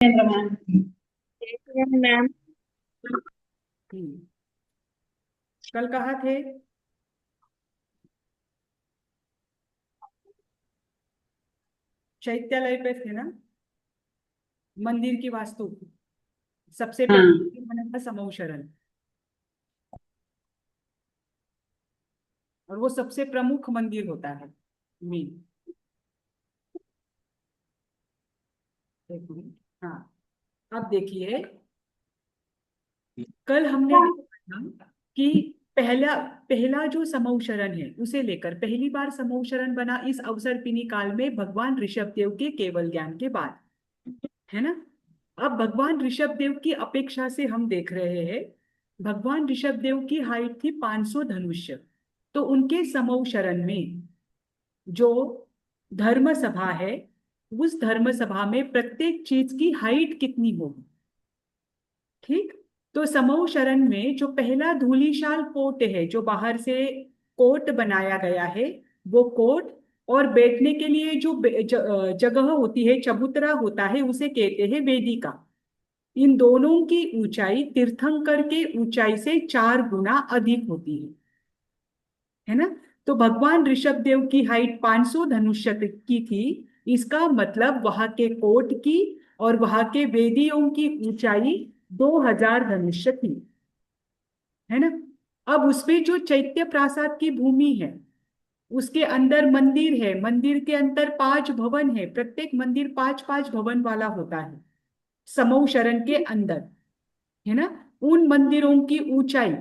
Ma'am. Ma'am. हम्म, कल कहाँ थे? चैत्यालय पे थे ना? मंदिर की वास्तु सबसे हाँ। पहले बना था समूहशरण, और वो सबसे प्रमुख मंदिर होता है। मेन। एक मिनट। हाँ, अब देखिए, कल हमने देखा था कि पहला पहला जो समूहशरण है उसे लेकर पहली बार समूहशरण बना इस अवसर्पिणी काल में भगवान ऋषभ देव के केवल ज्ञान के बाद, है ना? अब भगवान ऋषभ देव की अपेक्षा से हम देख रहे हैं, भगवान ऋषभ देव की हाइट थी 500 धनुष्य। तो उनके समूह शरण में जो धर्म सभा है, उस धर्म सभा में प्रत्येक चीज की हाइट कितनी होगी? ठीक। तो समूह शरण में जो पहला धूलिशाल कोट है, जो बाहर से कोट बनाया गया है, वो कोट और बैठने के लिए जो जगह होती है, चबूतरा होता है, उसे कहते हैं वेदिका। इन दोनों की ऊंचाई तीर्थंकर के ऊंचाई से 4 गुना अधिक होती है ना? तो भगवान ऋषभ देव की हाइट 500 धनुष्य की थी। इसका मतलब वहां के कोट की और वहां के वेदियों की ऊंचाई 2000 धनुष्य थी, है ना? अब उसमें जो चैत्य प्रासाद की भूमि है, उसके अंदर मंदिर है, मंदिर के अंदर 5 भवन है, प्रत्येक मंदिर 5 5 भवन वाला होता है समूह शरण के अंदर, है ना? उन मंदिरों की ऊंचाई,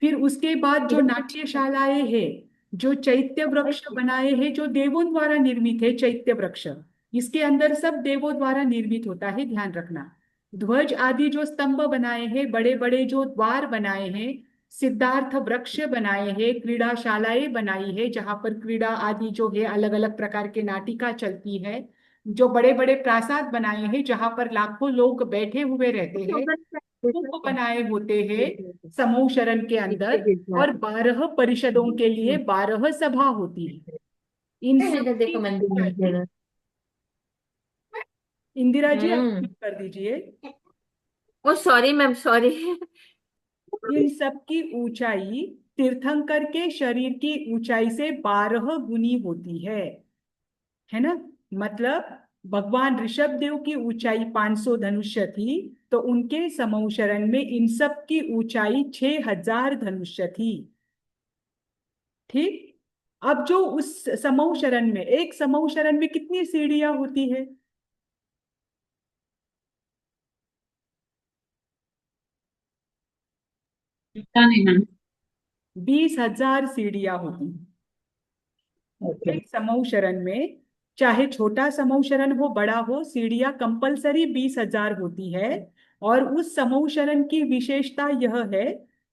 फिर उसके बाद जो नाट्यशालाएं हैं, जो चैत्य वृक्ष बनाए हैं, जो देवों द्वारा निर्मित है चैत्य वृक्ष, इसके अंदर सब देवों द्वारा निर्मित होता है, ध्यान रखना। ध्वज आदि जो स्तंभ बनाए हैं, बड़े बड़े जो द्वार बनाए हैं, सिद्धार्थ वृक्ष बनाए हैं, क्रीड़ाशालाएं बनाई है जहां पर क्रीड़ा आदि जो है अलग अलग प्रकार के नाटिका चलती है, जो बड़े बड़े प्रासाद बनाए हैं जहां पर लाखों लोग बैठे हुए रहते हैं, स्तूप बनाए होते हैं समूह शरण के अंदर, और 12 परिषदों के लिए 12 सभा होती है। इन सब की देखो ऊंचाई, मंदिर। इंदिरा जी आप हम्म। mute कर दीजिए। ओ सॉरी मैम, सॉरी। इन सब की ऊंचाई तीर्थंकर के शरीर की ऊंचाई से 12 गुनी होती है ना? मतलब भगवान ऋषभ देव की ऊंचाई 500 धनुष्य थी, तो उनके समूह शरण में इन सब की ऊंचाई 6000 धनुष्य थी। ठीक। अब जो उस समूह शरण में, एक समूह शरण में कितनी सीढ़ियां होती है? पता नहीं मैम। 20,000 सीढ़ियां होती ओके। है एक समूह शरण में। चाहे छोटा समूह शरण हो बड़ा हो, सीढ़ियां कंपलसरी 20,000 होती है। और उस समूह शरण की विशेषता यह है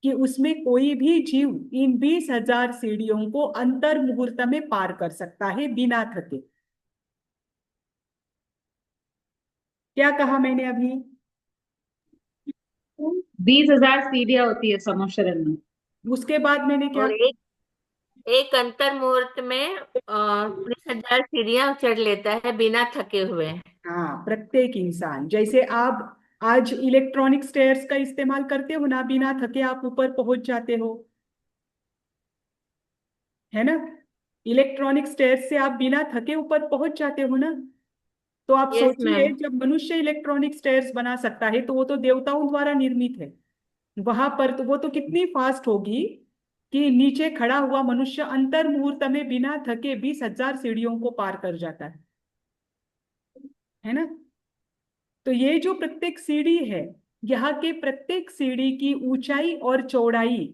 कि उसमें कोई भी जीव इन 20,000 सीढ़ियों को अंतर मुहूर्त में पार कर सकता है बिना थके। क्या कहा मैंने अभी? 20,000 सीढ़ियाँ होती है समोशरन में। उसके बाद मैंने क्या? और एक अंतर मुहूर्त में 19,000 सीढ़ियां चढ़ लेता है बिना थके हुए। हाँ, प्रत्येक इंसान, जैसे आप आज इलेक्ट्रॉनिक स्टेयर्स का इस्तेमाल करते हो ना, बिना थके आप ऊपर पहुंच जाते हो, है ना? इलेक्ट्रॉनिक स्टेयर्स से आप बिना थके ऊपर पहुंच जाते हो ना? तो आप यस सोचिए, मैम। जब मनुष्य इलेक्ट्रॉनिक स्टेयर्स बना सकता है तो वो तो देवताओं द्वारा निर्मित है। वहां पर तो वो तो कितनी फास्ट होगी कि नीचे खड़ा हुआ मनुष्य अंतर मुहूर्त में बिना थके 20,000 सीढ़ियों को पार कर जाता है ना? तो ये जो प्रत्येक सीढ़ी है, यहाँ के प्रत्येक सीढ़ी की ऊंचाई और चौड़ाई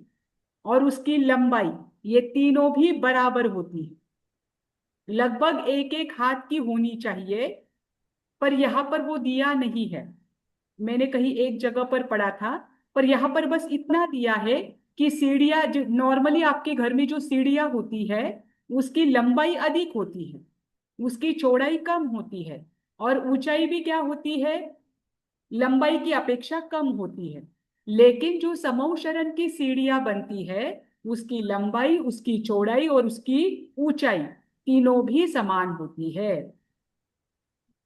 और उसकी लंबाई, ये तीनों भी बराबर होती है। लगभग एक एक हाथ की होनी चाहिए, पर यहाँ पर वो दिया नहीं है। मैंने कहीं एक जगह पर पढ़ा था, पर यहाँ पर बस इतना दिया है कि सीढ़ियाँ जो नॉर्मली आपके घर में जो सीढ़ियाँ होती है, उसकी लंबाई अधिक होती है, उसकी चौड़ाई कम होती है, और ऊंचाई भी क्या होती है, लंबाई की अपेक्षा कम होती है। लेकिन जो समूह शरण की सीढ़ियां बनती है, उसकी लंबाई, उसकी चौड़ाई और उसकी ऊंचाई तीनों भी समान होती है।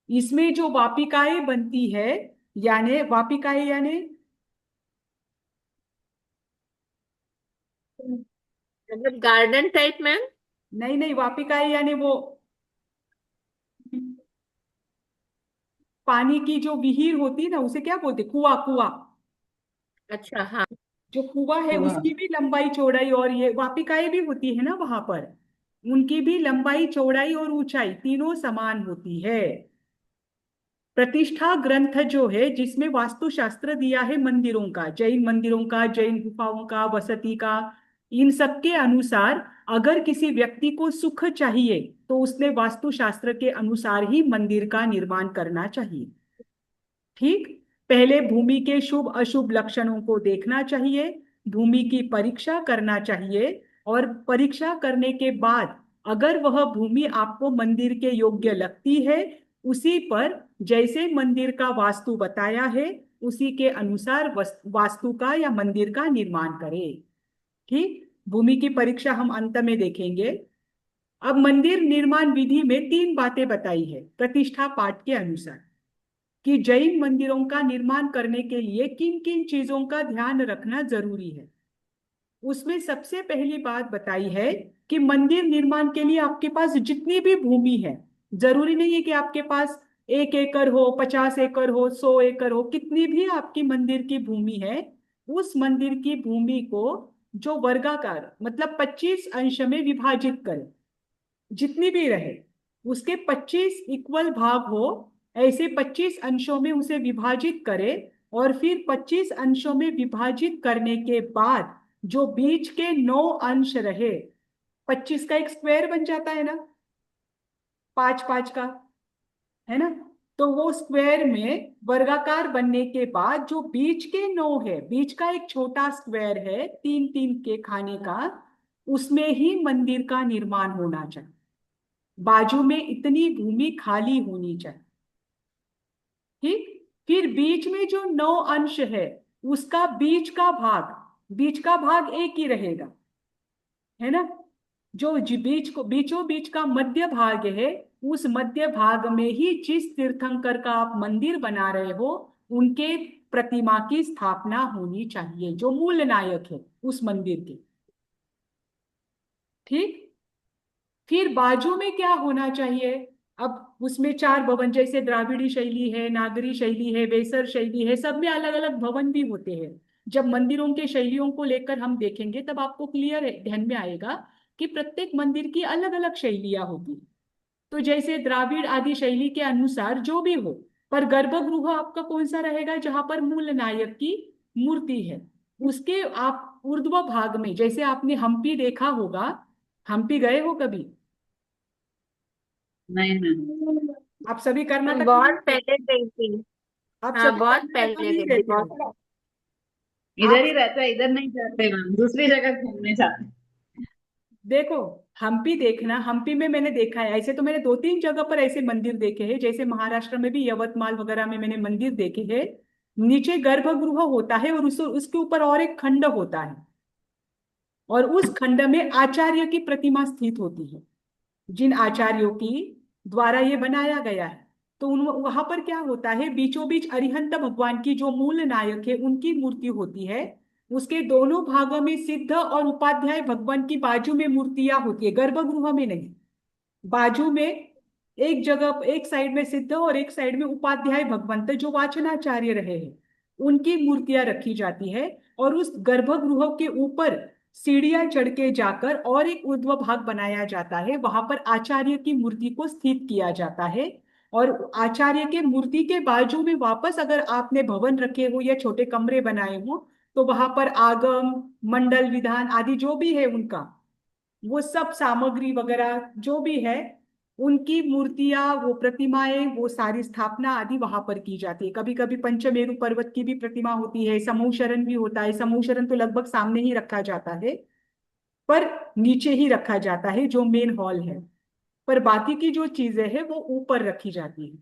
इसमें जो वापिकाएं बनती है, यानी वापिकाएं यानी मतलब गार्डन टाइप में। नहीं नहीं, वापिकाएं यानी वो पानी की जो विहीर होती है ना, उसे क्या बोलते, कुआ कुआ। अच्छा हाँ। जो कुआ है हुआ। उसकी भी लंबाई चौड़ाई, और ये वापिकाएं भी होती है ना वहां पर, उनकी भी लंबाई चौड़ाई और ऊंचाई तीनों समान होती है। प्रतिष्ठा ग्रंथ जो है, जिसमें वास्तुशास्त्र दिया है मंदिरों का, जैन मंदिरों का, जैन गुफाओं का, बसती का, इन सब के अनुसार अगर किसी व्यक्ति को सुख चाहिए तो उसने वास्तुशास्त्र के अनुसार ही मंदिर का निर्माण करना चाहिए। ठीक। पहले भूमि के शुभ अशुभ लक्षणों को देखना चाहिए, भूमि की परीक्षा करना चाहिए, और परीक्षा करने के बाद अगर वह भूमि आपको मंदिर के योग्य लगती है, उसी पर जैसे मंदिर का वास्तु बताया है उसी के अनुसार वास्तु का या मंदिर का निर्माण करें। ठीक। भूमि की परीक्षा हम अंत में देखेंगे। अब मंदिर निर्माण विधि में 3 बातें बताई है प्रतिष्ठा पाठ के अनुसार, कि जैन मंदिरों का निर्माण करने के लिए किन किन चीजों का ध्यान रखना जरूरी है। उसमें सबसे पहली बात बताई है कि मंदिर निर्माण के लिए आपके पास जितनी भी भूमि है, जरूरी नहीं है कि आपके पास 1 एकड़ हो, 50 एकड़ हो, 100 एकड़ हो, कितनी भी आपकी मंदिर की भूमि है, उस मंदिर की भूमि को जो वर्गाकार मतलब 25 अंश में विभाजित करें, जितनी भी रहे उसके 25 इक्वल भाग हो, ऐसे 25 अंशों में उसे विभाजित करे, और फिर 25 अंशों में विभाजित करने के बाद जो बीच के 9 अंश रहे, 25 का एक स्क्वायर बन जाता है ना, 5 5 का, है ना, तो वो स्क्वायर में वर्गाकार बनने के बाद जो बीच के 9 है, बीच का एक छोटा स्क्वायर है 3 3 के खाने का, उसमें ही मंदिर का निर्माण होना चाहिए। बाजू में इतनी भूमि खाली होनी चाहिए। ठीक। फिर बीच में जो 9 अंश है, उसका बीच का भाग एक ही रहेगा, है ना। जो बीच को बीचों बीच का मध्य भाग है, उस मध्य भाग में ही जिस तीर्थंकर का आप मंदिर बना रहे हो उनके प्रतिमा की स्थापना होनी चाहिए, जो मूल नायक है उस मंदिर के। ठीक। फिर बाजू में क्या होना चाहिए, अब उसमें 4 भवन, जैसे द्राविड़ी शैली है, नागरी शैली है, वेसर शैली है, सब में अलग अलग भवन भी होते हैं। जब मंदिरों के शैलियों को लेकर हम देखेंगे तब आपको क्लियर ध्यान में आएगा कि प्रत्येक मंदिर की अलग अलग शैलियां होगी। तो जैसे द्राविड़ आदि शैली के अनुसार जो भी हो, पर गर्भगृह आपका कौन सा रहेगा, जहां पर मूल नायक की मूर्ति है, उसके आप ऊर्ध्व भाग में, जैसे आपने हम्पी देखा होगा, हम्पी गए हो कभी? नहीं नहीं, आप सभी कर्नाटक में नहीं बहुत रहते? पहले गई थी। आप हाँ सभी बहुत कर्नाटक में पहले नहीं गई थी, रहते बहुत। हो? इधर आप ही रहता है, इधर नहीं जाते मैम, दूसरी जगह घूमने जाते हैं। देखो, हम्पी देखना, हम्पी में मैंने देखा है, ऐसे तो मैंने 2 3 जगह पर ऐसे मंदिर देखे हैं, जैसे महाराष्ट्र में भी यवतमाल वगैरह में मैंने मंदिर देखे हैं। नीचे गर्भगृह होता है और उसके ऊपर और एक खंड होता है, और उस खंड में आचार्य की प्रतिमा स्थित होती है, जिन आचार्यों की द्वारा ये बनाया गया है। तो उन वहां पर क्या होता है, बीचों बीच अरिहंत भगवान की जो मूल नायक है उनकी मूर्ति होती है, उसके दोनों भागों में सिद्ध और उपाध्याय भगवान की बाजू में मूर्तियां होती है, गर्भगृह में नहीं, बाजू में। एक जगह एक साइड में सिद्ध और एक साइड में उपाध्याय भगवंत जो वाचनाचार्य रहे हैं, उनकी मूर्तियां रखी जाती है। और उस गर्भगृह के ऊपर सीढ़ियां चढ़ के जाकर और एक ऊर्ध्व भाग बनाया जाता है, वहां पर आचार्य की मूर्ति को स्थित किया जाता है। और आचार्य के मूर्ति के बाजू में वापस अगर आपने भवन रखे हो या छोटे कमरे बनाए हो, तो वहां पर आगम मंडल विधान आदि जो भी है उनका, वो सब सामग्री वगैरह जो भी है, उनकी मूर्तियां, वो प्रतिमाएं, वो सारी स्थापना आदि वहां पर की जाती है। कभी कभी पंचमेरु पर्वत की भी प्रतिमा होती है, समूहशरण भी होता है, समूहशरण तो लगभग सामने ही रखा जाता है, पर नीचे ही रखा जाता है जो मेन हॉल है, पर बाकी की जो चीजें हैं वो ऊपर रखी जाती है।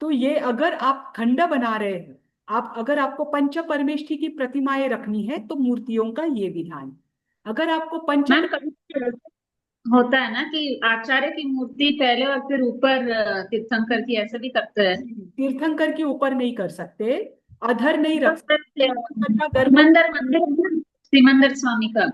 तो ये अगर आप खंड बना रहे हैं, आप अगर आपको पंच परमेष्ठी की प्रतिमाएं रखनी है तो मूर्तियों का ये विधान। अगर आपको पंच मैम कभी होता है ना कि आचार्य की मूर्ति पहले और फिर ऊपर तीर्थंकर की, ऐसे भी करते हैं। तीर्थंकर के ऊपर नहीं कर सकते, अधर नहीं तो रख फिर सकते, तीर्थंकर का गर्भ। सिमंदर मंदिर है ना, सिमंदर स्वामी का,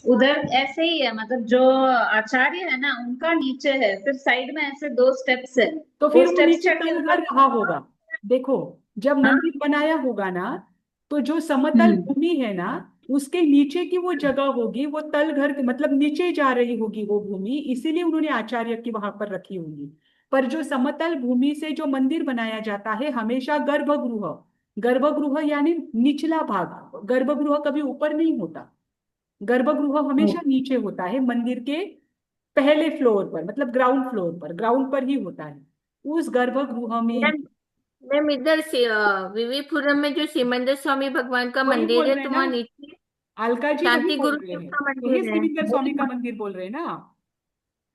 उधर ऐसे ही है, मतलब जो आचार्य है ना उनका नीचे है, फिर साइड में ऐसे दो स्टेप्स है, तो वो फिर वो स्टेप्स नीचे चढ़ के तलघर ऊपर। रहा होगा। देखो, जब हाँ। मंदिर बनाया होगा ना, तो जो समतल हम्म। भूमि है ना, उसके नीचे की वो जगह होगी, वो तलघर के मतलब नीचे जा रही होगी वो भूमि, इसीलिए उन्होंने आचार्य की वहां पर रखी होगी। पर जो समतल भूमि से जो मंदिर बनाया जाता है, हमेशा गर्भगृह, गर्भगृह यानी निचला भाग, गर्भगृह कभी ऊपर नहीं होता, गर्भगृह हमेशा नीचे होता है मंदिर के पहले फ्लोर पर, मतलब ग्राउंड फ्लोर पर, ग्राउंड पर ही होता है। उस गर्भगृह में मैम मैम इधर से विविपुरम में जो सिमंदर स्वामी भगवान का वही मंदिर बोल है रहे हैं तो ना, वहाँ नीचे अलका जी वही शांति बोल गुरु रहे देव हैं, का यही मंदिर है। सिविंदर स्वामी का मंदिर बोल रहे हैं ना।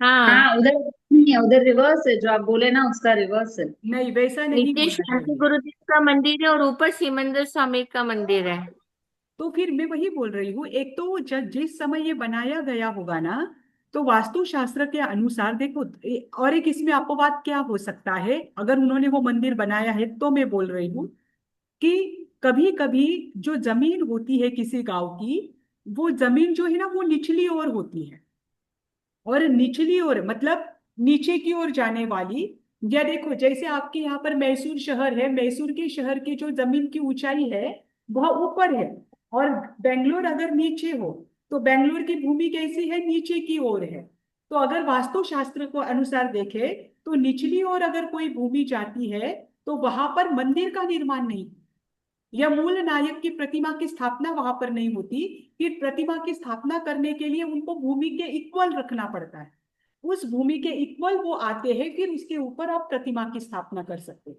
हाँ, हाँ, उधर नहीं है, उधर रिवर्स है, जो आप बोले ना उसका रिवर्स है। नहीं, वैसा नहीं नीचे होना शांति चाहिए। गुरुदेव का मंदिर है और ऊपर सिमंदर स्वामी का मंदिर है। तो फिर मैं वही बोल रही हूँ, एक तो जिस समय ये बनाया गया होगा ना, तो वास्तुशास्त्र के अनुसार देखो, और एक इसमें अपवाद क्या हो सकता है, अगर उन्होंने वो मंदिर बनाया है तो मैं बोल रही हूँ कि कभी कभी जो जमीन होती है किसी गांव की, वो जमीन जो है ना वो निचली ओर होती है, और निचली ओर मतलब नीचे की ओर जाने वाली, या देखो जैसे आपके यहाँ पर मैसूर शहर है, मैसूर के शहर की जो जमीन की ऊंचाई है वह ऊपर है, और बेंगलोर अगर नीचे हो, तो बेंगलोर की भूमि कैसी है, नीचे की ओर है। तो अगर वास्तुशास्त्र को अनुसार देखे, तो निचली ओर अगर कोई भूमि जाती है, तो वहां पर मंदिर का निर्माण नहीं, या मूल नायक की प्रतिमा की स्थापना वहां पर नहीं होती। फिर प्रतिमा की स्थापना करने के लिए उनको भूमि के इक्वल रखना पड़ता है, उस भूमि के इक्वल वो आते हैं, फिर उसके ऊपर आप प्रतिमा की स्थापना कर सकते हैं।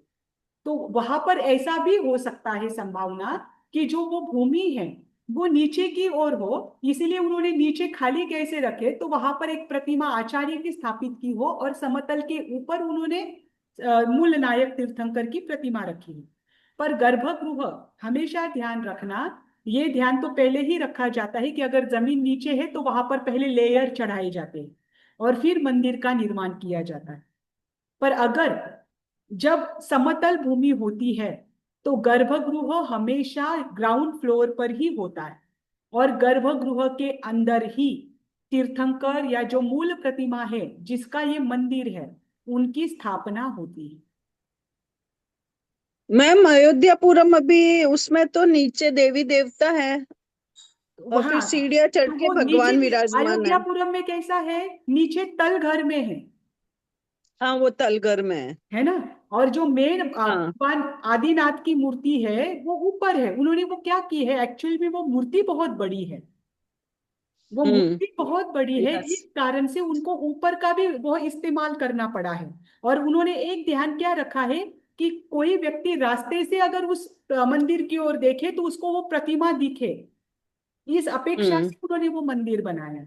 तो वहां पर ऐसा भी हो सकता है संभावना कि जो वो भूमि है वो नीचे की ओर हो, इसीलिए उन्होंने नीचे खाली कैसे रखे, तो वहां पर एक प्रतिमा आचार्य की स्थापित की हो, और समतल के ऊपर उन्होंने मूल नायक तीर्थंकर की प्रतिमा रखी हो। पर गर्भगृह हमेशा ध्यान रखना, ये ध्यान तो पहले ही रखा जाता है कि अगर जमीन नीचे है तो वहां पर पहले लेयर चढ़ाए जाते हैं, और फिर मंदिर का निर्माण किया जाता है। पर अगर जब समतल भूमि होती है, तो गर्भगृह हमेशा ग्राउंड फ्लोर पर ही होता है, और गर्भगृह के अंदर ही तीर्थंकर या जो मूल प्रतिमा है जिसका ये मंदिर है, उनकी स्थापना होती है। मैम अयोध्यापुरम अभी उसमें तो नीचे देवी देवता है और फिर वहां सीढ़ियां चढ़ तो के वो नीचे, भगवान विराजमान है। अयोध्यापुरम में कैसा है, नीचे तल घर में हाँ वो तलगर में है ना, और जो मेन हाँ। भगवान आदिनाथ की मूर्ति है वो ऊपर है। उन्होंने वो क्या की है, एक्चुअल में वो मूर्ति बहुत बड़ी है, वो हम्म। मूर्ति बहुत बड़ी है, यस। इस कारण से उनको ऊपर का भी वो इस्तेमाल करना पड़ा है। और उन्होंने एक ध्यान क्या रखा है कि कोई व्यक्ति रास्ते से अगर उस मंदिर की ओर देखे तो उसको वो प्रतिमा दिखे, इस अपेक्षा हम्म। से उन्होंने वो मंदिर बनाया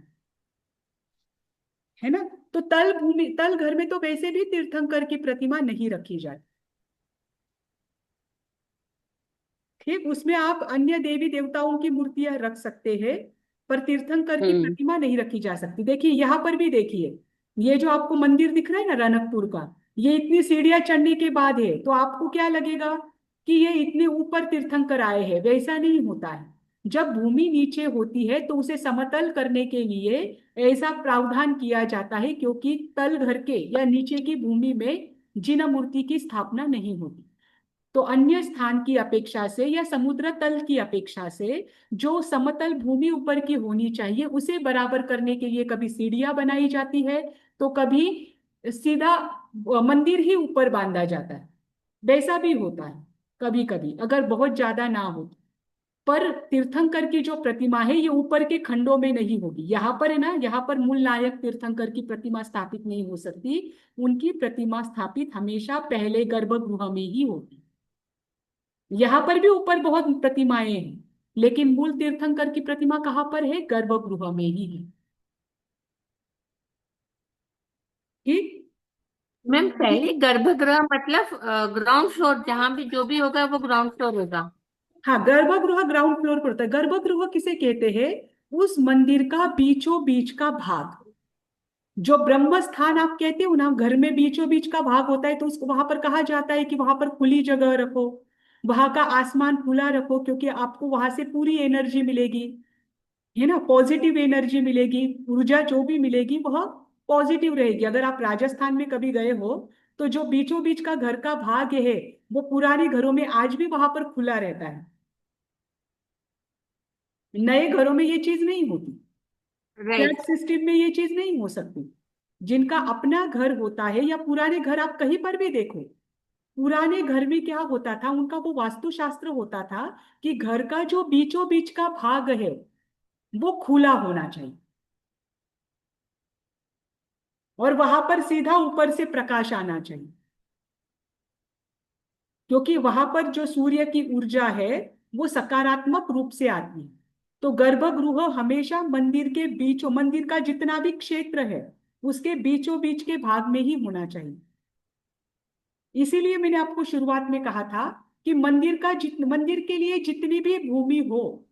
है ना। तो तल भूमि, तल घर में तो वैसे भी तीर्थंकर की प्रतिमा नहीं रखी जाती, ठीक, उसमें आप अन्य देवी देवताओं की मूर्तियां रख सकते हैं, पर तीर्थंकर की हम्म। प्रतिमा नहीं रखी जा सकती। देखिए यहाँ पर भी देखिए, ये जो आपको मंदिर दिख रहा है ना रनकपुर का, ये इतनी सीढ़ियां चढ़ने के बाद है, तो आपको क्या लगेगा कि ये इतने ऊपर तीर्थंकर आए हैं, वैसा नहीं होता है। जब भूमि नीचे होती है तो उसे समतल करने के लिए ऐसा प्रावधान किया जाता है, क्योंकि तल घर के या नीचे की भूमि में जिन मूर्ति की स्थापना नहीं होती। तो अन्य स्थान की अपेक्षा से या समुद्र तल की अपेक्षा से जो समतल भूमि ऊपर की होनी चाहिए उसे बराबर करने के लिए कभी सीढ़ियां बनाई जाती है, तो कभी सीधा मंदिर ही ऊपर बांधा जाता है, वैसा भी होता है कभी कभी अगर बहुत ज्यादा ना हो। पर तीर्थंकर की जो प्रतिमा है ये ऊपर के खंडों में नहीं होगी, यहाँ पर है ना, यहाँ पर मूल नायक तीर्थंकर की प्रतिमा स्थापित नहीं हो सकती, उनकी प्रतिमा स्थापित हमेशा पहले गर्भगृह में ही होगी। यहाँ पर भी ऊपर बहुत प्रतिमाएं हैं, लेकिन मूल तीर्थंकर की प्रतिमा कहाँ पर है, गर्भगृह में ही है, ठीक। मैम पहले गर्भगृह मतलब ग्राउंड फ्लोर, जहाँ भी जो भी होगा वो ग्राउंड फ्लोर होगा। हाँ, गर्भगृह ग्राउंड फ्लोर पर होता है। गर्भगृह किसे कहते हैं, उस मंदिर का बीचों बीच का भाग, जो ब्रह्म स्थान आप कहते हो ना, घर में बीचों बीच का भाग होता है, तो उसको वहां पर कहा जाता है कि वहां पर खुली जगह रखो, वहां का आसमान खुला रखो, क्योंकि आपको वहां से पूरी एनर्जी मिलेगी, है ना, पॉजिटिव एनर्जी मिलेगी, ऊर्जा जो भी मिलेगी वह पॉजिटिव रहेगी। अगर आप राजस्थान में कभी गए हो तो जो बीचों बीच का घर का भाग है वो पुराने घरों में आज भी वहां पर खुला रहता है। नए घरों में ये चीज नहीं होती, फ्लैट राइट। सिस्टम में ये चीज नहीं हो सकती। जिनका अपना घर होता है, या पुराने घर आप कहीं पर भी देखो, पुराने घर में क्या होता था, उनका वो वास्तुशास्त्र होता था कि घर का जो बीचों बीच का भाग है वो खुला होना चाहिए, और वहां पर सीधा ऊपर से प्रकाश आना चाहिए, क्योंकि वहां पर जो सूर्य की ऊर्जा है वो सकारात्मक रूप से आती है। तो गर्भगृह हमेशा मंदिर के बीचों, मंदिर का जितना भी क्षेत्र है उसके बीचों बीच के भाग में ही होना चाहिए। इसीलिए मैंने आपको शुरुआत में कहा था कि मंदिर के लिए जितनी भी भूमि हो,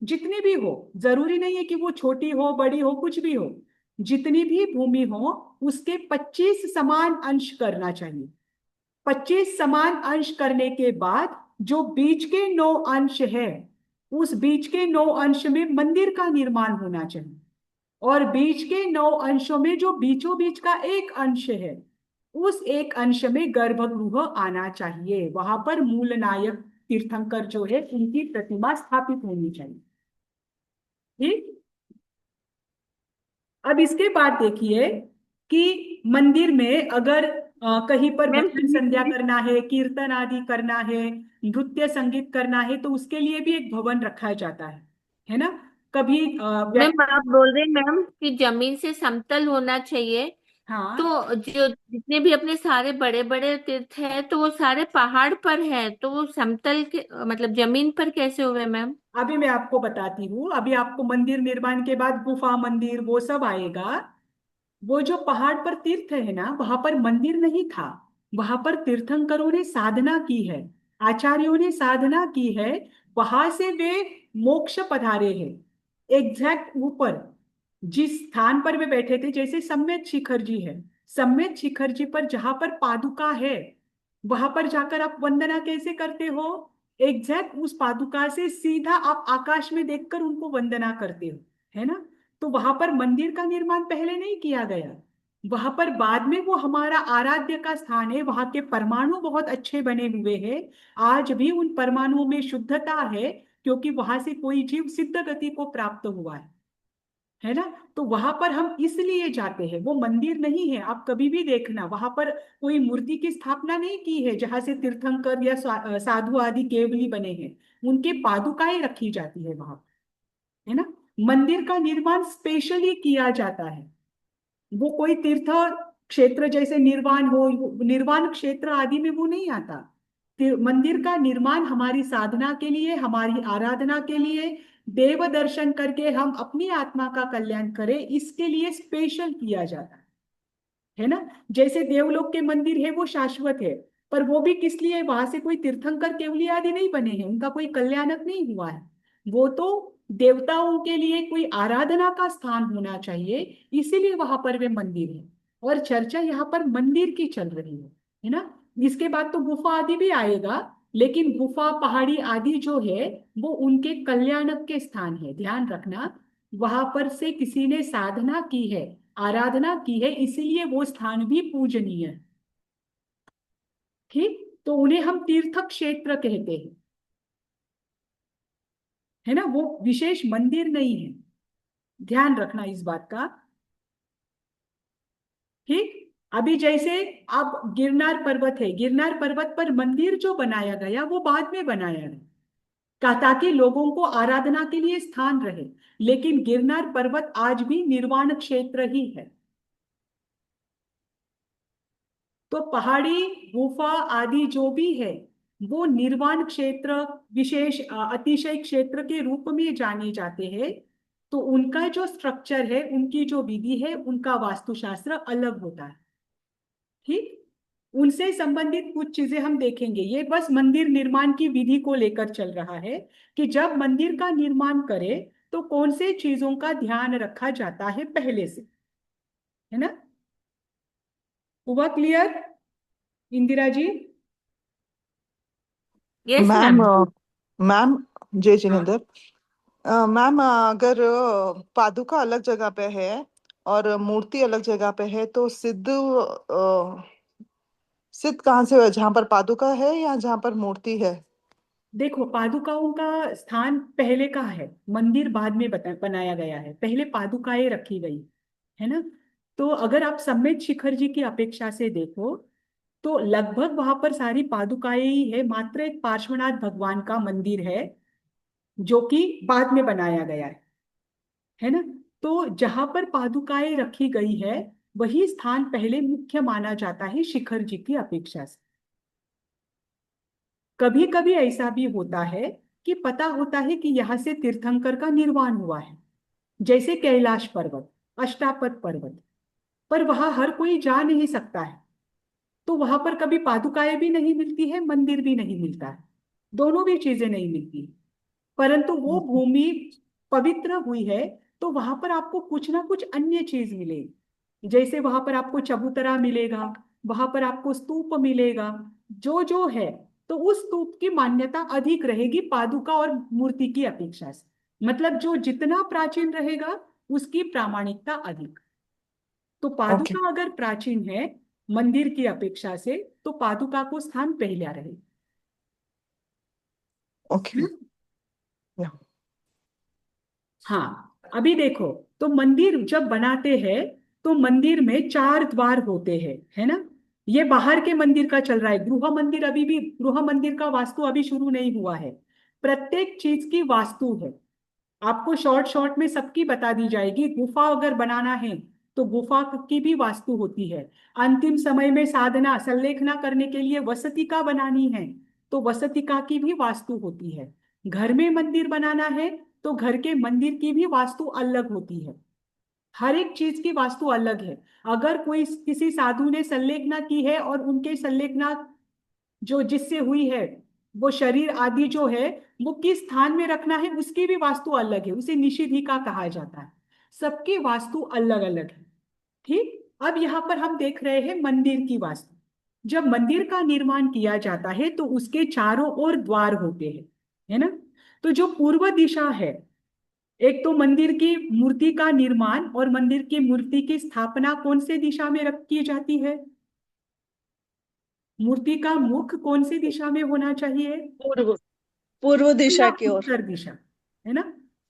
जितनी भी हो, जरूरी नहीं है कि वो छोटी हो बड़ी हो कुछ भी हो, जितनी भी भूमि हो उसके 25 समान अंश करना चाहिए। 25 समान अंश करने के बाद जो बीच के 9 अंश है, उस बीच के 9 अंश में मंदिर का निर्माण होना चाहिए, और बीच के 9 अंशों में जो बीचों बीच का एक अंश है, उस एक अंश में गर्भगृह आना चाहिए। वहां पर मूल नायक तीर्थंकर जो है उनकी प्रतिमा स्थापित होनी चाहिए। ठीक। अब इसके बाद देखिए कि मंदिर में अगर कहीं पर मैम भजन संध्या करना है, कीर्तन आदि करना है, नृत्य संगीत करना है, तो उसके लिए भी एक भवन रखा जाता है ना। कभी मैम आप बोल रहे हैं मैम कि जमीन से समतल होना चाहिए, हाँ, तो जो जितने भी अपने सारे बड़े बड़े तीर्थ हैं तो वो सारे पहाड़ पर है, तो वो समतल के मतलब जमीन पर कैसे हुए मैम? अभी मैं आपको बताती हूँ। अभी आपको मंदिर निर्माण के बाद गुफा मंदिर वो सब आएगा। वो जो पहाड़ पर तीर्थ है ना, वहां पर मंदिर नहीं था, वहां पर तीर्थंकरों ने साधना की है, आचार्यों ने साधना की है, वहां से वे मोक्ष पधारे हैं। एग्जैक्ट ऊपर जिस स्थान पर वे बैठे थे, जैसे सम्यक शिखर जी है, सम्यक शिखर जी पर जहां पर पादुका है, वहां पर जाकर आप वंदना कैसे करते हो, एग्जैक्ट उस पादुका से सीधा आप आकाश में देखकर उनको वंदना करते हो, है ना। तो वहां पर मंदिर का निर्माण पहले नहीं किया गया, वहां पर बाद में वो हमारा आराध्य का स्थान है। वहां के परमाणु बहुत अच्छे बने हुए हैं, आज भी उन परमाणुओं में शुद्धता है, क्योंकि वहां से कोई जीव सिद्ध गति को प्राप्त हुआ है ना। तो वहां पर हम इसलिए जाते हैं, वो मंदिर नहीं है। आप कभी भी देखना, वहां पर कोई मूर्ति की स्थापना नहीं की है जहां से तीर्थंकर या साधु आदि केवली बने हैं, उनके पादुकाएं रखी जाती है वहां, है ना। मंदिर का निर्माण स्पेशली किया जाता है, वो कोई तीर्थ क्षेत्र जैसे निर्वाण हो, निर्वाण क्षेत्र आदि में वो नहीं आता। मंदिर का निर्माण हमारी साधना के लिए, हमारी आराधना के लिए, देव दर्शन करके हम अपनी आत्मा का कल्याण करें, इसके लिए स्पेशल किया जाता है ना। जैसे देवलोक के मंदिर है वो शाश्वत है, पर वो भी किस लिए, वहां से कोई तीर्थंकर केवली आदि नहीं बने हैं, उनका कोई कल्याणक नहीं हुआ है, वो तो देवताओं के लिए कोई आराधना का स्थान होना चाहिए, इसीलिए वहां पर वे मंदिर है। और चर्चा यहाँ पर मंदिर की चल रही है ना। इसके बाद तो गुफा आदि भी आएगा, लेकिन गुफा पहाड़ी आदि जो है वो उनके कल्याणक के स्थान है, ध्यान रखना। वहां पर से किसी ने साधना की है, आराधना की है, इसीलिए वो स्थान भी पूजनीय है। ठीक। तो उन्हें हम तीर्थ क्षेत्र कहते हैं, है ना, वो विशेष मंदिर नहीं है, ध्यान रखना इस बात का। ठीक। अभी जैसे अब गिरनार पर्वत है, गिरनार पर्वत पर मंदिर जो बनाया गया वो बाद में बनाया गया, ताकि लोगों को आराधना के लिए स्थान रहे, लेकिन गिरनार पर्वत आज भी निर्वाण क्षेत्र ही है। तो पहाड़ी गुफा आदि जो भी है वो निर्वाण क्षेत्र, विशेष अतिशय क्षेत्र के रूप में जाने जाते हैं। तो उनका जो स्ट्रक्चर है, उनकी जो विधि है, उनका वास्तुशास्त्र अलग होता है। ठीक। उनसे संबंधित कुछ चीजें हम देखेंगे। ये बस मंदिर निर्माण की विधि को लेकर चल रहा है कि जब मंदिर का निर्माण करे तो कौन से चीजों का ध्यान रखा जाता है पहले से, है ना? हुआ clear Indira ji? Yes ma'am ma'am. Ma'am जय हाँ जिनेंद्र। मैम अगर पादुका अलग जगह पे है और मूर्ति अलग जगह पे है तो सिद्ध कहाँ से हुआ, जहाँ पर पादुका है या जहाँ पर मूर्ति है? देखो, पादुकाओं का स्थान पहले का है, मंदिर बाद में बनाया गया है, पहले पादुकाएं रखी गई है ना। तो अगर आप सम्मेद शिखर जी की अपेक्षा से देखो तो लगभग वहां पर सारी पादुकाएं ही है, मात्र एक पार्श्वनाथ भगवान का मंदिर है जो कि बाद में बनाया गया है ना। तो जहां पर पादुकाएं रखी गई है वही स्थान पहले मुख्य माना जाता है शिखर जी की अपेक्षा से। कभी कभी ऐसा भी होता है कि पता होता है कि यहाँ से तीर्थंकर का निर्वाण हुआ है, जैसे कैलाश पर्वत, अष्टापद पर्वत, पर वहां हर कोई जा नहीं सकता है, तो वहां पर कभी पादुकाएं भी नहीं मिलती है, मंदिर भी नहीं मिलता है, दोनों भी चीजें नहीं मिलती। परंतु वो भूमि पवित्र हुई है तो वहां पर आपको कुछ ना कुछ अन्य चीज मिलेगी, जैसे वहां पर आपको चबूतरा मिलेगा, वहां पर आपको स्तूप मिलेगा, जो जो है। तो उस स्तूप की मान्यता अधिक रहेगी पादुका और मूर्ति की अपेक्षा से, मतलब जो जितना प्राचीन रहेगा उसकी प्रामाणिकता अधिक। तो ओके पादुका अगर प्राचीन है मंदिर की अपेक्षा से तो पादुका को स्थान पहला रहेगा। ओके या हाँ, अभी देखो, तो मंदिर जब बनाते हैं तो मंदिर में 4 द्वार होते हैं, है ना। ये बाहर के मंदिर का चल रहा है, गृह मंदिर अभी भी, गृह मंदिर का वास्तु अभी शुरू नहीं हुआ है। प्रत्येक चीज की वास्तु है, आपको शॉर्ट शॉर्ट में सबकी बता दी जाएगी। गुफा अगर बनाना है तो गुफा की भी वास्तु होती है। अंतिम समय में साधना संलेखना करने के लिए वसतिका बनानी है तो वसतिका की भी वास्तु होती है। घर में मंदिर बनाना है तो घर के मंदिर की भी वास्तु अलग होती है। हर एक चीज की वास्तु अलग है। अगर कोई किसी साधु ने संलेखना की है और उनके संलेखना जो जिससे हुई है वो शरीर आदि जो है वो किस स्थान में रखना है उसकी भी वास्तु अलग है, उसे निषिद्धिका कहा जाता है। सबकी वास्तु अलग अलग है। ठीक, अब यहाँ पर हम देख रहे हैं मंदिर की वास्तु। जब मंदिर का निर्माण किया जाता है तो उसके चारों ओर द्वार होते हैं, है ना। तो जो पूर्व दिशा है, एक तो मंदिर की मूर्ति का निर्माण और मंदिर की मूर्ति की स्थापना कौन से दिशा में रख की जाती है? मूर्ति का मुख कौन सी दिशा में होना चाहिए? पूर्व पूर्व दिशा या की ओर। उत्तर दिशा, है ना।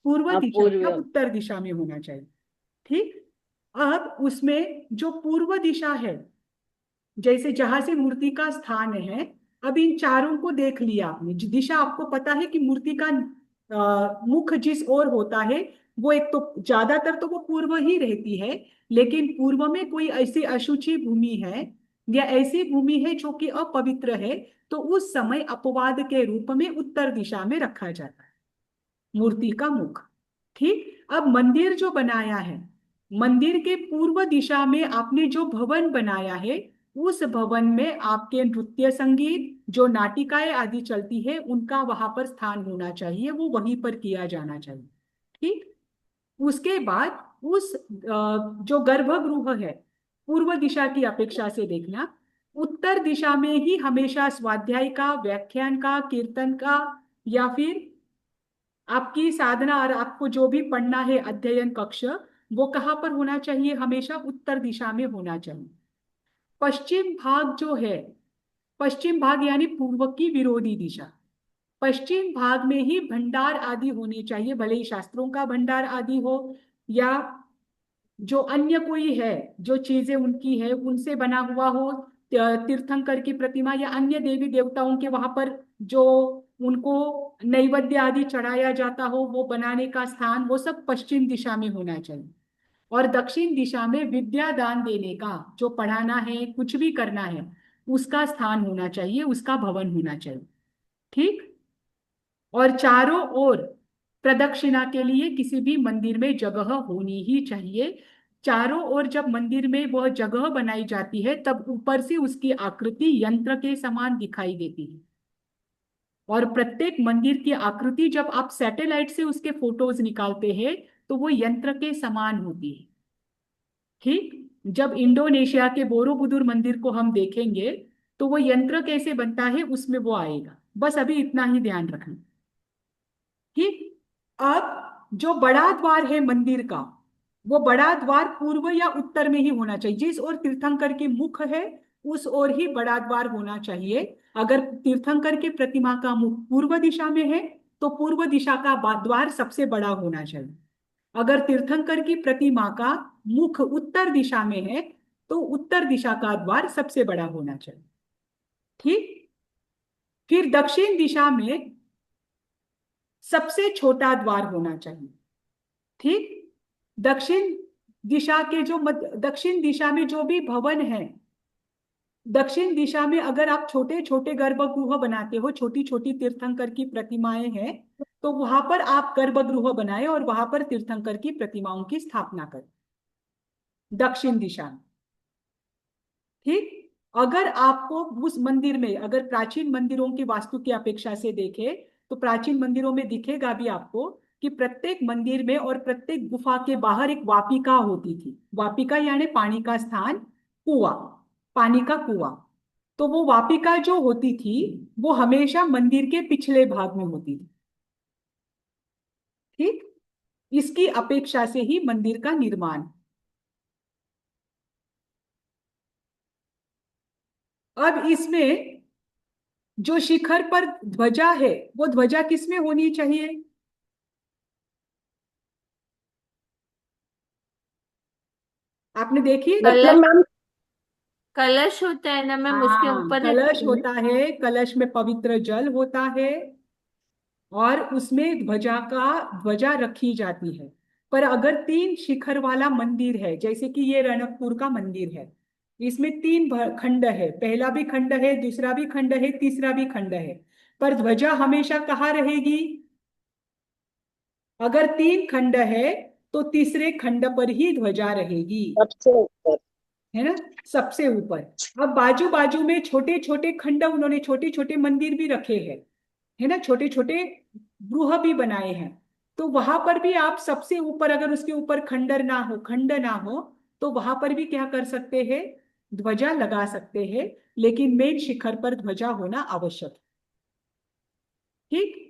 पूर्व हाँ, दिशा पूर्वी या ओर। उत्तर दिशा में होना चाहिए। ठीक, अब उसमें जो पूर्व दिशा है, जैसे जहां से मूर्ति का स्थान है, अब इन चारों को देख लिया आपने, दिशा आपको पता है कि मूर्ति का मुख जिस ओर होता है वो एक तो ज्यादातर तो वो पूर्व ही रहती है, लेकिन पूर्व में कोई ऐसी अशुचि भूमि है या ऐसी भूमि है जो कि अपवित्र है तो उस समय अपवाद के रूप में उत्तर दिशा में रखा जाता है मूर्ति का मुख। ठीक, अब मंदिर जो बनाया है, मंदिर के पूर्व दिशा में आपने जो भवन बनाया है उस भवन में आपके नृत्य संगीत जो नाटिकाएं आदि चलती है उनका वहां पर स्थान होना चाहिए, वो वहीं पर किया जाना चाहिए। ठीक, उसके बाद उस जो गर्भगृह है पूर्व दिशा की अपेक्षा से देखना, उत्तर दिशा में ही हमेशा स्वाध्याय का, व्याख्यान का, कीर्तन का या फिर आपकी साधना और आपको जो भी पढ़ना है अध्ययन कक्ष, वो कहाँ पर होना चाहिए? हमेशा उत्तर दिशा में होना चाहिए। पश्चिम भाग जो है, पश्चिम भाग यानी पूर्व की विरोधी दिशा, पश्चिम भाग में ही भंडार आदि होने चाहिए, भले ही शास्त्रों का भंडार आदि हो या जो अन्य कोई है जो चीजें उनकी है उनसे बना हुआ हो, तीर्थंकर की प्रतिमा या अन्य देवी देवताओं के वहां पर जो उनको नैवेद्य आदि चढ़ाया जाता हो वो बनाने का स्थान, वो सब पश्चिम दिशा में होना चाहिए। और दक्षिण दिशा में विद्या दान देने का, जो पढ़ाना है कुछ भी करना है उसका स्थान होना चाहिए, उसका भवन होना चाहिए। ठीक, और चारों ओर प्रदक्षिणा के लिए किसी भी मंदिर में जगह होनी ही चाहिए। चारों ओर जब मंदिर में वह जगह बनाई जाती है तब ऊपर से उसकी आकृति यंत्र के समान दिखाई देती है, और प्रत्येक मंदिर की आकृति जब आप सैटेलाइट से उसके फोटोज निकालते हैं तो वो यंत्र के समान होती है। ठीक, जब इंडोनेशिया के बोरोबुदुर मंदिर को हम देखेंगे तो वो यंत्र कैसे बनता है उसमें वो आएगा। बस अभी इतना ही ध्यान रखना। ठीक। अब जो बड़ा द्वार है मंदिर का, वो बड़ा द्वार पूर्व या उत्तर में ही होना चाहिए। जिस ओर तीर्थंकर की मुख है उस ओर ही बड़ा द्वार होना चाहिए। अगर तीर्थंकर की प्रतिमा का मुख पूर्व दिशा में है तो पूर्व दिशा का द्वार सबसे बड़ा होना चाहिए। अगर तीर्थंकर की प्रतिमा का मुख उत्तर दिशा में है तो उत्तर दिशा का द्वार सबसे बड़ा होना चाहिए। ठीक। फिर दक्षिण दिशा में सबसे छोटा द्वार होना चाहिए। ठीक। दक्षिण दिशा के जो दक्षिण दिशा में जो भी भवन है, दक्षिण दिशा में अगर आप छोटे छोटे गर्भगृह बनाते हो, छोटी छोटी तीर्थंकर की प्रतिमाएं हैं, तो वहां पर आप गर्भगृह बनाए और वहां पर तीर्थंकर की प्रतिमाओं की स्थापना करें दक्षिण दिशा में। ठीक। अगर आपको उस मंदिर में, अगर प्राचीन मंदिरों की वास्तु की अपेक्षा से देखें तो प्राचीन मंदिरों में दिखेगा भी आपको कि प्रत्येक मंदिर में और प्रत्येक गुफा के बाहर एक वापिका होती थी। वापिका यानी पानी का स्थान, कुआं, पानी का कुआं। तो वो वापिका जो होती थी वो हमेशा मंदिर के पिछले भाग में होती थी। ठीक। इसकी अपेक्षा से ही मंदिर का निर्माण। अब इसमें जो शिखर पर ध्वजा है वो ध्वजा किसमें होनी चाहिए? आपने देखी? कलश, मैम कलश होता है ना मैम, उसके हाँ, ऊपर कलश रखते हैं। होता है। कलश में पवित्र जल होता है और उसमें ध्वजा रखी जाती है। पर अगर 3 शिखर वाला मंदिर है, जैसे कि ये रणकपुर का मंदिर है, इसमें 3 खंड है, पहला भी खंड है, दूसरा भी खंड है, तीसरा भी खंड है, पर ध्वजा हमेशा कहाँ रहेगी? अगर 3 खंड है तो तीसरे खंड पर ही ध्वजा रहेगी, सबसे ऊपर। है ना, सबसे ऊपर। अब बाजू बाजू में छोटे छोटे खंड, उन्होंने छोटे छोटे मंदिर भी रखे हैं, है ना, छोटे छोटे गृह भी बनाए हैं। तो वहां पर भी आप सबसे ऊपर, अगर उसके ऊपर खंड ना हो तो वहां पर भी क्या कर सकते हैं? ध्वजा लगा सकते हैं। लेकिन मेन शिखर पर ध्वजा होना आवश्यक है। ठीक।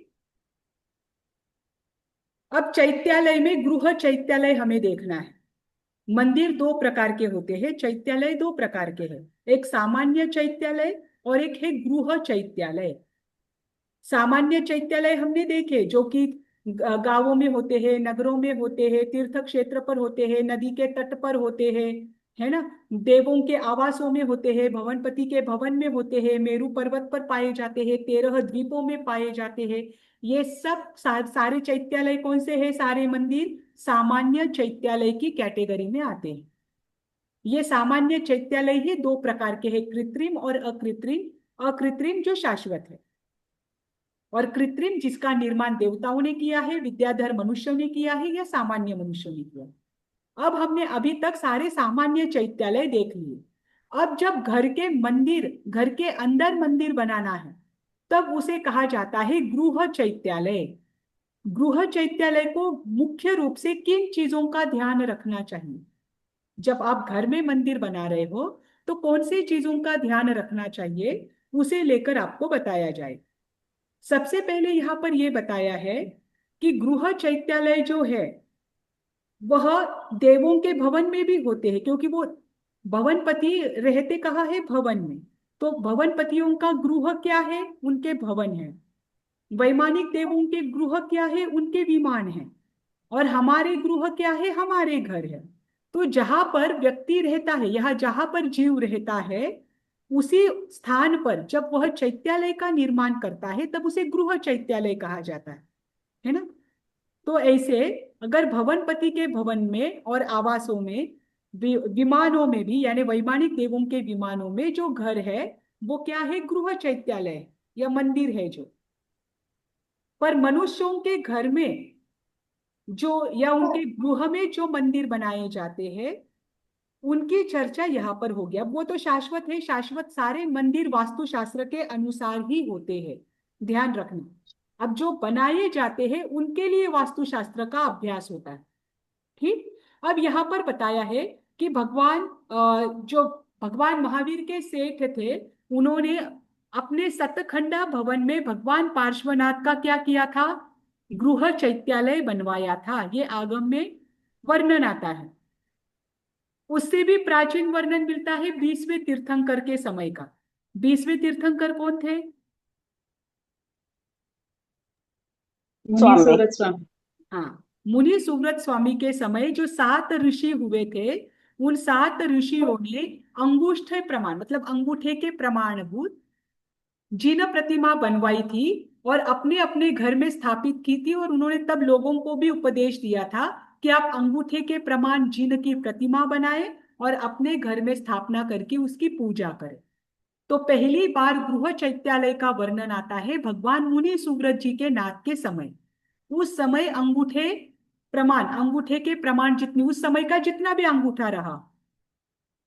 अब चैत्यालय में, गृह चैत्यालय हमें देखना है। मंदिर 2 प्रकार के होते हैं, चैत्यालय 2 प्रकार के हैं। एक सामान्य चैत्यालय और एक है गृह चैत्यालय। सामान्य चैत्यालय हमने देखे जो कि गांवों में होते हैं, नगरों में होते हैं, तीर्थ क्षेत्र पर होते हैं, नदी के तट पर होते हैं, है ना, देवों के आवासों में होते हैं, भवनपति के भवन में होते हैं, मेरू पर्वत पर पाए जाते हैं, 13 द्वीपों में पाए जाते हैं। ये सब सारे चैत्यालय कौन से हैं? सारे मंदिर सामान्य चैत्यालय की कैटेगरी में आते हैं। ये सामान्य चैत्यालय ही 2 प्रकार के हैं, कृत्रिम और अकृत्रिम। अकृत्रिम जो शाश्वत है, और कृत्रिम जिसका निर्माण देवताओं ने किया है, विद्याधर मनुष्यों ने किया है, या सामान्य मनुष्यों ने किया है। अब हमने अभी तक सारे सामान्य चैत्यालय देख लिए। अब जब घर के अंदर मंदिर बनाना है तब उसे कहा जाता है गृह चैत्यालय। गृह चैत्यालय को मुख्य रूप से किन चीजों का ध्यान रखना चाहिए? जब आप घर में मंदिर बना रहे हो तो कौन सी चीजों का ध्यान रखना चाहिए उसे लेकर आपको बताया जाए। सबसे पहले यहाँ पर यह बताया है कि गृह चैत्यालय जो है वह देवों के भवन में भी होते हैं, क्योंकि वो भवनपति रहते कहाँ है? भवन में। तो भवनपतियों का गृह क्या है? उनके भवन है। वैमानिक देवों के गृह क्या है? उनके विमान है। और हमारे गृह क्या है? हमारे घर है। तो जहां पर व्यक्ति रहता है, यहाँ जहां पर जीव रहता है, उसी स्थान पर जब वह चैत्यालय का निर्माण करता है तब उसे गृह चैत्यालय कहा जाता है ना। तो ऐसे अगर भवनपति के भवन में और आवासों में, विमानों में भी, यानी वैमानिक देवों के विमानों में जो घर है वो क्या है? गृह चैत्यालय या मंदिर है जो। पर मनुष्यों के घर में जो, या उनके गृह में जो मंदिर बनाए जाते हैं उनकी चर्चा यहाँ पर हो गया। वो तो शाश्वत है, शाश्वत सारे मंदिर वास्तुशास्त्र के अनुसार ही होते हैं, ध्यान रखना। अब जो बनाए जाते हैं उनके लिए वास्तुशास्त्र का अभ्यास होता है। ठीक। अब यहाँ पर बताया है कि जो भगवान महावीर के सेठ थे, उन्होंने अपने सतखंडा भवन में भगवान पार्श्वनाथ का क्या किया था, गृह चैत्यालय बनवाया था। ये आगम में वर्णन आता है। उससे भी प्राचीन वर्णन मिलता है 20वें तीर्थंकर के समय का। 20वें तीर्थंकर कौन थे? मुनि सुव्रत स्वामी। हाँ, मुनि सुव्रत स्वामी के समय जो 7 ऋषि हुए थे, उन 7 ऋषियों ने अंगूठे प्रमाण मतलब अंगूठे के प्रमाणभूत जिन प्रतिमा बनवाई थी और अपने अपने घर में स्थापित की थी। और उन्होंने तब लोगों को भी उपदेश दिया था कि आप अंगूठे के प्रमाण जिन की प्रतिमा बनाएं और अपने घर में स्थापना करके उसकी पूजा करें। तो पहली बार गृह चैत्यालय का वर्णन आता है भगवान मुनि सुव्रत जी के नाथ के समय। उस समय अंगूठे के प्रमाण जितनी उस समय का जितना भी अंगूठा रहा,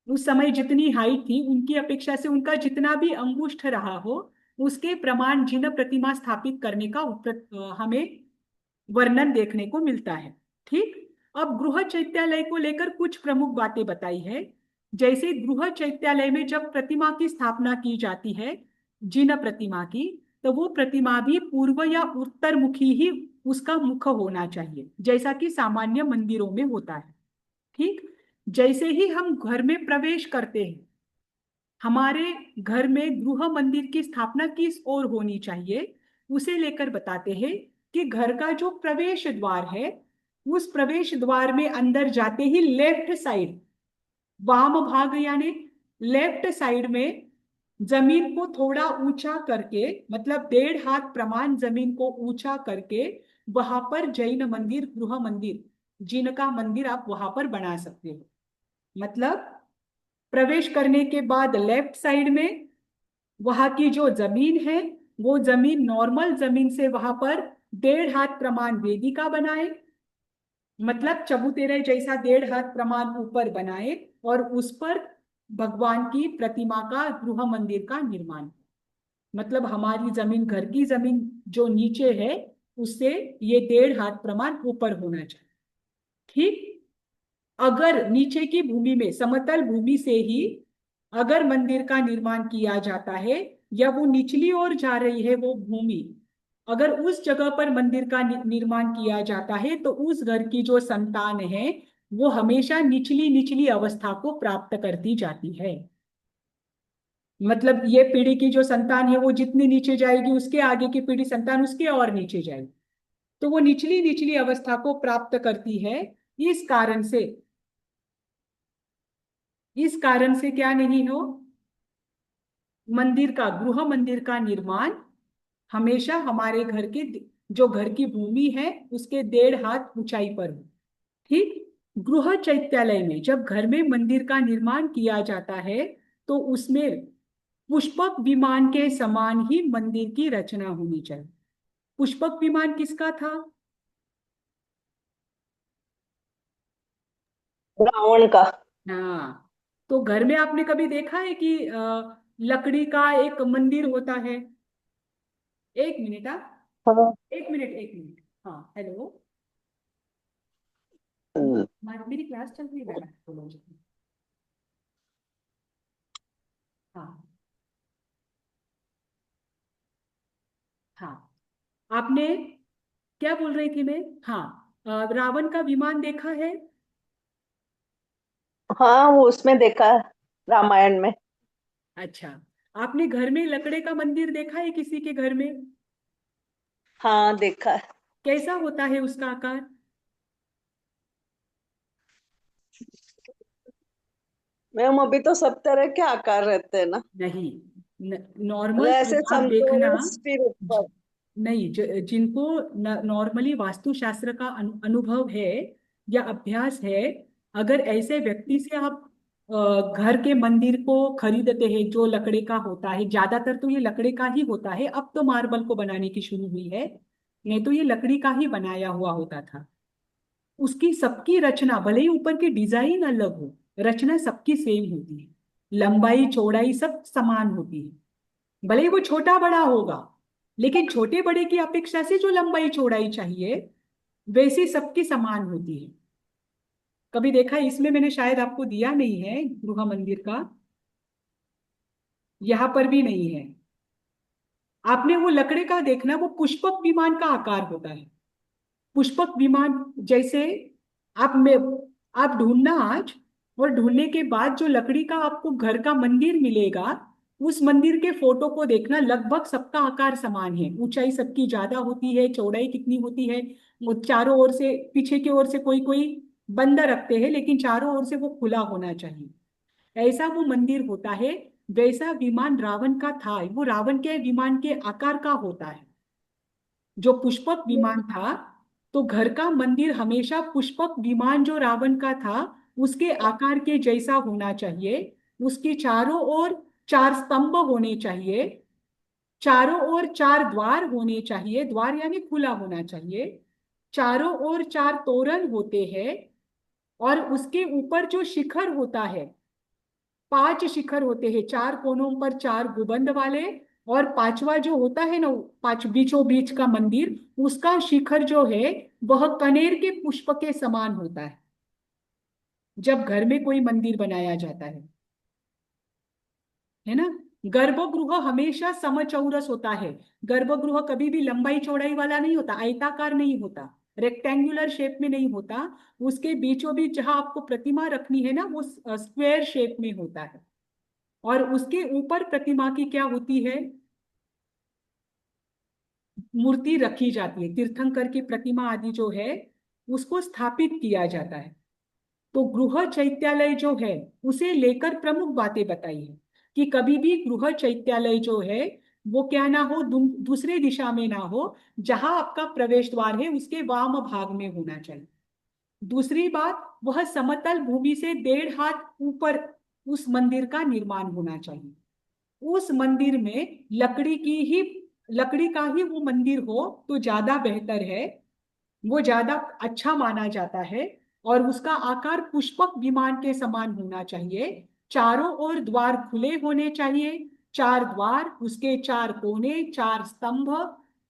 उस समय जितनी हाइट थी उनकी अपेक्षा से उनका जितना भी अंगुष्ठ रहा हो, उसके प्रमाण जिन प्रतिमा स्थापित करने का हमें वर्णन देखने को मिलता है। ठीक, अब गृह चैत्यालय को लेकर कुछ प्रमुख बातें बताई है। जैसे गृह चैत्यालय में जब प्रतिमा की स्थापना की जाती है, जिन प्रतिमा की, तो वो प्रतिमा भी पूर्व या उत्तर मुखी ही उसका मुख होना चाहिए, जैसा कि सामान्य मंदिरों में होता है। ठीक, जैसे ही हम घर में प्रवेश करते हैं, हमारे घर में गृह मंदिर की स्थापना किस ओर होनी चाहिए, उसे लेकर बताते हैं कि घर का जो प्रवेश द्वार है, उस प्रवेश द्वार में अंदर जाते ही लेफ्ट साइड, वाम भाग यानी लेफ्ट साइड में जमीन को थोड़ा ऊंचा करके, मतलब 1.5 हाथ प्रमाण जमीन को ऊंचा करके, वहां पर जैन मंदिर, गृह मंदिर, जिनका मंदिर आप वहां पर बना सकते हो। मतलब प्रवेश करने के बाद लेफ्ट साइड में वहां की जो जमीन है, वो जमीन नॉर्मल जमीन से वहां पर 1.5 हाथ प्रमाण वेदिका बनाए, मतलब चबूतरे जैसा 1.5 हाथ प्रमाण ऊपर बनाए और उस पर भगवान की प्रतिमा का, गृह मंदिर का निर्माण। मतलब हमारी जमीन, घर की जमीन जो नीचे है, उससे ये 1.5 हाथ प्रमाण ऊपर होना चाहिए। ठीक, अगर नीचे की भूमि में, समतल भूमि से ही अगर मंदिर का निर्माण किया जाता है, या वो निचली ओर जा रही है वो भूमि, अगर उस जगह पर मंदिर का निर्माण किया जाता है, तो उस घर की जो संतान है वो हमेशा निचली निचली अवस्था को प्राप्त करती जाती है। मतलब ये पीढ़ी की जो संतान है वो जितनी नीचे जाएगी, उसके आगे की पीढ़ी संतान उसके और नीचे जाएगी, तो वो निचली निचली अवस्था को प्राप्त करती है। इस कारण से क्या नहीं हो, गृह मंदिर का निर्माण हमेशा हमारे घर के, जो घर की भूमि है उसके 1.5 हाथ ऊंचाई पर हो। ठीक, गृह चैत्यालय में जब घर में मंदिर का निर्माण किया जाता है, तो उसमें पुष्पक विमान के समान ही मंदिर की रचना होनी चाहिए। पुष्पक विमान किसका था? रावण का। हाँ, तो घर में आपने कभी देखा है कि लकड़ी का एक मंदिर होता है? एक मिनट, हाँ। एक मिनट। हाँ, हेलो, मेरी क्लास चल रही है एस्ट्रोलॉजी की। हाँ हाँ, आपने क्या बोल रही थी मैं? हाँ, रावण का विमान देखा है? हाँ, वो उसमें देखा है, रामायण में। अच्छा, आपने घर में लकड़े का मंदिर देखा है किसी के घर में? हाँ, देखा है। कैसा होता है उसका आकार? मैम, अभी तो सब तरह के आकार रहते हैं ना। नहीं, मतलब नॉर्मल ऐसे आप देखना, संतोष फिर ऊपर। नहीं, जिनको नॉर्मली वास्तुशास्त्र का अनुभव है या अभ्यास है, अगर ऐसे व्यक्ति से आप घर के मंदिर को खरीदते हैं जो लकड़े का होता है, ज्यादातर तो ये लकड़े का ही होता है, अब तो मार्बल को बनाने की शुरू हुई है, नहीं तो ये लकड़ी का ही बनाया हुआ होता था। उसकी सबकी रचना, भले ही ऊपर की डिजाइन अलग हो, रचना सबकी सेम होती है, लंबाई चौड़ाई सब समान होती है। भले ही वो छोटा बड़ा होगा, लेकिन छोटे बड़े की अपेक्षा से जो लंबाई चौड़ाई चाहिए, वैसी सबकी समान होती है। कभी देखा है? इसमें मैंने शायद आपको दिया नहीं है गृह मंदिर का, यहाँ पर भी नहीं है। आपने वो लकड़े का देखना, वो पुष्पक विमान का आकार होता है। पुष्पक विमान जैसे आप में आप ढूंढना आज, और ढूंढने के बाद जो लकड़ी का आपको घर का मंदिर मिलेगा, उस मंदिर के फोटो को देखना, लगभग सबका आकार समान है। ऊंचाई सबकी ज्यादा होती है, चौड़ाई कितनी होती है, वो चारों ओर से, पीछे की ओर से कोई कोई बंद रखते हैं, लेकिन चारों ओर से वो खुला होना चाहिए, ऐसा वो मंदिर होता है। वैसा विमान रावण का था, वो रावण के विमान के आकार का होता है, जो पुष्पक विमान था। तो घर का मंदिर हमेशा पुष्पक विमान जो रावण का था उसके आकार के जैसा होना चाहिए। उसके चारों ओर चार स्तंभ होने चाहिए, चारों ओर चार द्वार होने चाहिए, द्वार यानी खुला होना चाहिए, चारों ओर चार तोरण होते हैं, और उसके ऊपर जो शिखर होता है, 5 शिखर होते हैं, चार कोनों पर चार गुबंद वाले, और पांचवा जो होता है ना, पांच बीचों बीच का मंदिर, उसका शिखर जो है वह कनेर के पुष्प के समान होता है जब घर में कोई मंदिर बनाया जाता है ना। गर्भगृह हमेशा समचौरस होता है। गर्भगृह कभी भी लंबाई चौड़ाई वाला नहीं होता, आयताकार नहीं होता, रेक्टेंगुलर शेप में नहीं होता। उसके बीचों बीच जहां आपको प्रतिमा रखनी है ना, वो स्क्वायर शेप में होता है, और उसके ऊपर प्रतिमा की क्या होती है, मूर्ति रखी जाती है, तीर्थंकर की प्रतिमा आदि जो है उसको स्थापित किया जाता है। तो गृह चैत्यालय जो है उसे लेकर प्रमुख बातें बताई है कि कभी भी गृह चैत्यालय जो है वो क्या ना हो, दूसरे दिशा में ना हो, जहां आपका प्रवेश द्वार है उसके वाम भाग में होना चाहिए। दूसरी बात, वह समतल भूमि से 1.5 हाथ ऊपर उस मंदिर का निर्माण होना चाहिए। उस मंदिर में लकड़ी का ही वो मंदिर हो तो ज्यादा बेहतर है, वो ज्यादा अच्छा माना जाता है। और उसका आकार पुष्पक विमान के समान होना चाहिए, चारों ओर द्वार खुले होने चाहिए, चार द्वार, उसके चार कोने, चार स्तंभ,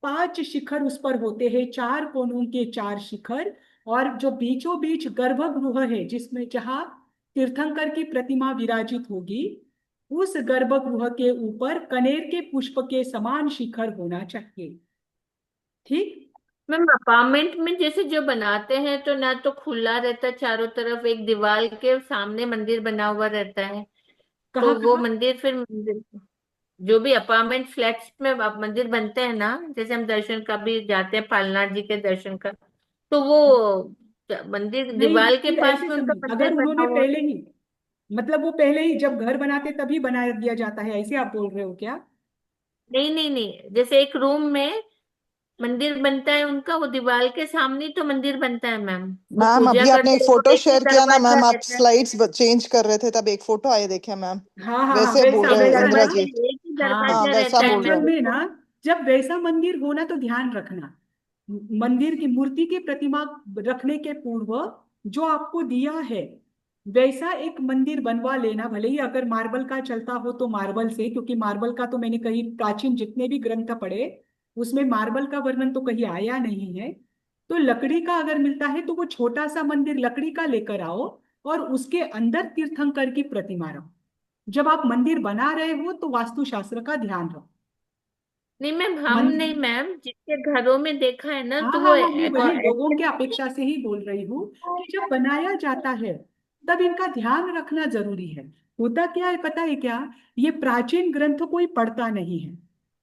5 शिखर उस पर होते हैं, चार कोनों के चार शिखर, और जो बीचों बीच गर्भगृह है जिसमें जहां तीर्थंकर की प्रतिमा विराजित होगी, उस गर्भगृह के ऊपर कनेर के पुष्प के समान शिखर होना चाहिए। ठीक। मैम अपार्टमेंट में जैसे जो बनाते हैं तो ना तो खुला रहता, चारों तरफ एक दीवार के सामने मंदिर बना हुआ रहता है, तो कहाँ वो कहाँ? मंदिर फिर मंदिर, जो भी अपार्टमेंट फ्लैट्स में अब मंदिर बनते हैं ना, जैसे हम दर्शन का भी जाते हैं पालनाथ जी के दर्शन का, तो वो मंदिर नहीं, दीवार के फिर पास ऐसे में उनका समझिए, मंदिर अगर बना उन्होंने हुआ। पहले ही, मतलब वो पहले ही जब घर बनाते तभी बना दिया जाता है, ऐसे आप बोल रहे हो क्या? नहीं नहीं नहीं, जैसे एक रूम में मंदिर बनता है उनका, वो दीवार के सामने ही तो मंदिर बनता है मैम। वो मैम पूजा अभी आपने एक करते फोटो वक्त एक ही शेयर किया ना दरवाजा मैम, आप रहता है। स्लाइड्स चेंज कर रहे थे तब एक फोटो आए, देखे मैम। हाँ हाँ हाँ, वैसे बोल वैसा रहे हो वैसा समझ इंदिरा ना। जी? गई, एक ही हाँ दरवाजा हाँ, वैसा रहता है बोल रहे एक्चुअल मैम हो। में उसको। ना, जब वैसा मंदिर हो ना तो ध्यान रखना, मंदिर की मूर्ति की प्रतिमा रखने के पूर्व जो आपको दिया है वैसा एक मंदिर बनवा लेना, भले ही अगर मार्बल का चलता हो तो मार्बल से, क्योंकि मार्बल का तो मैंने कहीं प्राचीन जितने भी ग्रंथ पढ़े उसमें मार्बल का वर्णन तो कहीं आया नहीं है। तो लकड़ी का अगर मिलता है तो वो छोटा सा मंदिर लकड़ी का लेकर आओ, और उसके अंदर तीर्थंकर की प्रतिमा रखो। जब आप मंदिर बना रहे हो तो वास्तुशास्त्र का ध्यान रखो। नहीं मैम, हम मन नहीं मैम, जिसके घरों में देखा है ना हाँ तो वो हाँ हाँ, मैं वही लोगों ऐसे। के अपेक्षा से ही बोल रही हूँ कि जब बनाया जाता है तब इनका ध्यान रखना जरूरी है। होता क्या है पता है क्या, ये प्राचीन ग्रंथ कोई पढ़ता नहीं है,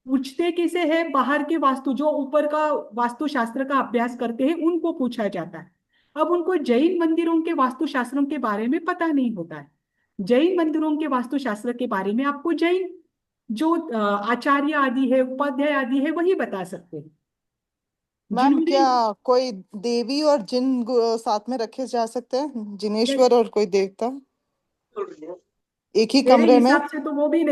पूछते किसे है, बाहर के वास्तु जो ऊपर का वास्तुशास्त्र का अभ्यास करते हैं उनको पूछा जाता है। अब उनको जैन मंदिरों के वास्तुशास्त्रों के बारे में पता नहीं होता है। जैन मंदिरों के वास्तुशास्त्र के बारे में आपको जैन जो आचार्य आदि है, उपाध्याय आदि है, वही बता सकते हैं मैम जिन्होंने। क्या कोई देवी और जिन साथ में रखे जा सकते हैं, यार, जिनेश्वर और कोई देवता एक ही मेरे कमरे में? हिसाब से तो वो भी नहीं